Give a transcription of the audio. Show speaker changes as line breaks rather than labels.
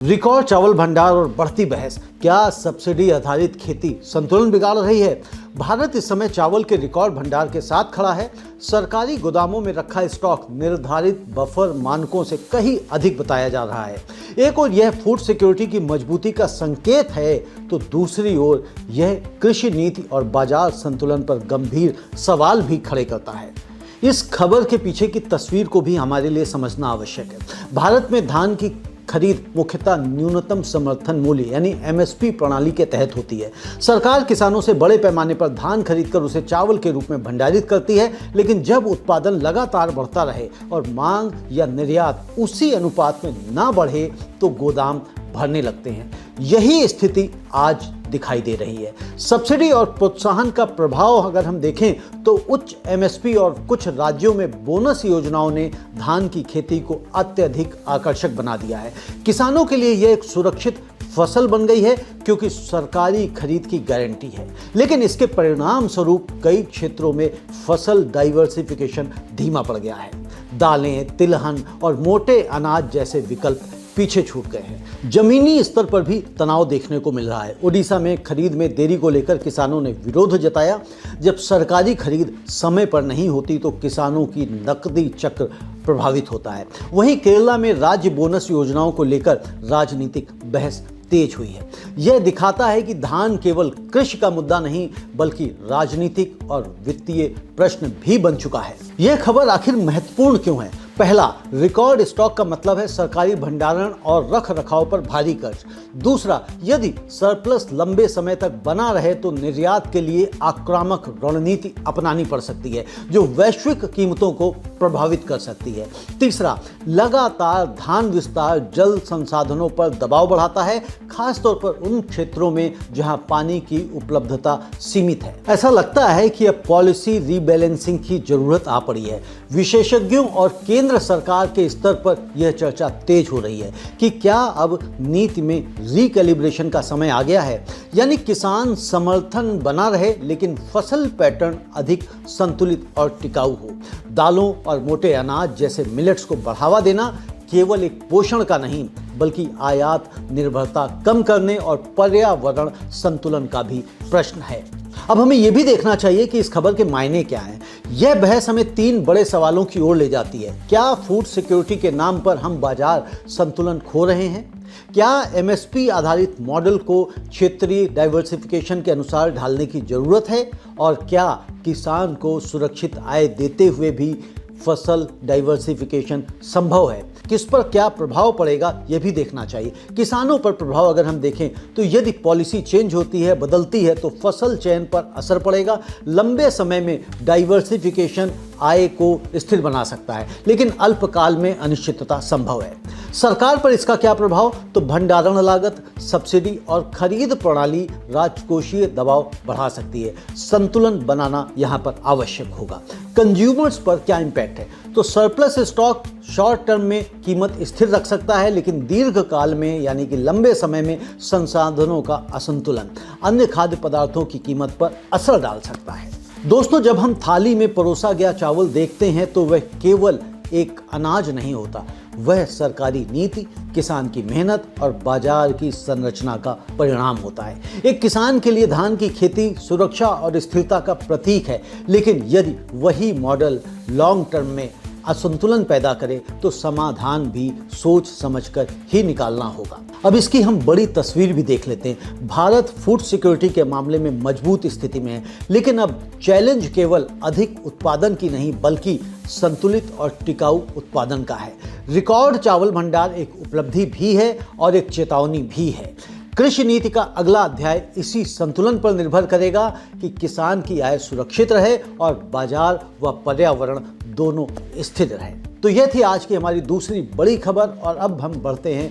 Record चावल भंडार और बढ़ती बहस, क्या सब्सिडी आधारित खेती संतुलन बिगाड़ रही है? भारत इस समय चावल के रिकॉर्ड भंडार के साथ खड़ा है। सरकारी गोदामों में रखा स्टॉक निर्धारित बफर मानकों से कहीं अधिक बताया जा रहा है। एक ओर यह फूड सिक्योरिटी की मजबूती का संकेत है, तो दूसरी ओर यह कृषि नीति और बाजार संतुलन पर गंभीर सवाल भी खड़े करता है। इस खबर के पीछे की तस्वीर को भी हमारे लिए समझना आवश्यक है। भारत में धान की खरीद मुख्यतः न्यूनतम समर्थन मूल्य यानी एमएसपी प्रणाली के तहत होती है। सरकार किसानों से बड़े पैमाने पर धान खरीदकर उसे चावल के रूप में भंडारित करती है, लेकिन जब उत्पादन लगातार बढ़ता रहे और मांग या निर्यात उसी अनुपात में ना बढ़े तो गोदाम भरने लगते हैं। यही स्थिति आज दिखाई दे रही है। सब्सिडी और प्रोत्साहन का प्रभाव अगर हम देखें तो उच्च एमएसपी और कुछ राज्यों में बोनस योजनाओं ने धान की खेती को अत्यधिक आकर्षक बना दिया है। किसानों के लिए यह एक सुरक्षित फसल बन गई है क्योंकि सरकारी खरीद की गारंटी है, लेकिन इसके परिणाम स्वरूप कई क्षेत्रों में फसल डाइवर्सिफिकेशन धीमा पड़ गया है। दालें, तिलहन और मोटे अनाज जैसे विकल्प पीछे छूट गए हैं। जमीनी स्तर पर भी तनाव देखने को मिल रहा है। ओडिशा में खरीद में देरी को लेकर किसानों ने विरोध जताया। जब सरकारी खरीद समय पर नहीं होती तो किसानों की नकदी चक्र प्रभावित होता है। वहीं केरला में राज्य बोनस योजनाओं को लेकर राजनीतिक बहस तेज हुई है। यह दिखाता है कि धान केवल कृषि का मुद्दा नहीं बल्कि राजनीतिक और वित्तीय प्रश्न भी बन चुका है। यह खबर आखिर महत्वपूर्ण क्यों है? पहला, रिकॉर्ड स्टॉक का मतलब है सरकारी भंडारण और रख रखाव पर भारी खर्च। दूसरा, यदि सरप्लस लंबे समय तक बना रहे तो निर्यात के लिए आक्रामक रणनीति अपनानी पड़ सकती है जो वैश्विक कीमतों को प्रभावित कर सकती है। तीसरा, लगातार धान विस्तार जल संसाधनों पर दबाव बढ़ाता है, खासतौर पर उन क्षेत्रों में जहां पानी की उपलब्धता सीमित है। ऐसा लगता है कि अब पॉलिसी रीबैलेंसिंग की जरूरत आ पड़ी है। विशेषज्ञों और केंद्र सरकार के स्तर पर यह चर्चा तेज हो रही है कि क्या अब नीति में रिकैलिब्रेशन का समय आ गया है, यानी किसान समर्थन बना रहे लेकिन फसल पैटर्न अधिक संतुलित और टिकाऊ हो। दालों और मोटे अनाज जैसे मिलेट्स को बढ़ावा देना केवल एक पोषण का नहीं बल्कि आयात निर्भरता कम करने और पर्यावरण संतुलन का भी प्रश्न है। अब हमें यह भी देखना चाहिए कि इस खबर के मायने क्या हैं। यह बहस हमें तीन बड़े सवालों की ओर ले जाती है। क्या फूड सिक्योरिटी के नाम पर हम बाजार संतुलन खो रहे हैं? क्या एमएसपी आधारित मॉडल को क्षेत्रीय डाइवर्सिफिकेशन के अनुसार ढालने की जरूरत है? और क्या किसान को सुरक्षित आय देते हुए भी फसल डाइवर्सिफिकेशन संभव है? किस पर क्या प्रभाव पड़ेगा यह भी देखना चाहिए। किसानों पर प्रभाव अगर हम देखें तो यदि पॉलिसी चेंज होती है, बदलती है, तो फसल चयन पर असर पड़ेगा। लंबे समय में डाइवर्सिफिकेशन आय को स्थिर बना सकता है, लेकिन अल्पकाल में अनिश्चितता संभव है। सरकार पर इसका क्या प्रभाव? तो भंडारण लागत, सब्सिडी और खरीद प्रणाली राजकोषीय दबाव बढ़ा सकती है। संतुलन बनाना यहां पर आवश्यक होगा। कंज्यूमर्स पर क्या इंपैक्ट है? तो सरप्लस स्टॉक शॉर्ट टर्म में कीमत स्थिर रख सकता है, लेकिन दीर्घ काल में यानी कि लंबे समय में संसाधनों का असंतुलन अन्य खाद्य पदार्थों की कीमत पर असर डाल सकता है। दोस्तों, जब हम थाली में परोसा गया चावल देखते हैं तो वह केवल एक अनाज नहीं होता, वह सरकारी नीति, किसान की मेहनत और बाजार की संरचना का परिणाम होता है। एक किसान के लिए धान की खेती सुरक्षा और स्थिरता का प्रतीक है, लेकिन यदि वही मॉडल लॉन्ग टर्म में असंतुलन पैदा करे तो समाधान भी सोच समझकर ही निकालना होगा। अब इसकी हम बड़ी तस्वीर भी देख लेते हैं। भारत फूड सिक्योरिटी के मामले में मजबूत स्थिति में है, लेकिन अब चैलेंज केवल अधिक उत्पादन की नहीं बल्कि संतुलित और टिकाऊ उत्पादन का है। रिकॉर्ड चावल भंडार एक उपलब्धि भी है और एक चेतावनी भी है। कृषि नीति का अगला अध्याय इसी संतुलन पर निर्भर करेगा कि किसान की आय सुरक्षित रहे और बाजार व पर्यावरण दोनों स्थिर रहे। तो यह थी आज की हमारी दूसरी बड़ी खबर और अब हम बढ़ते हैं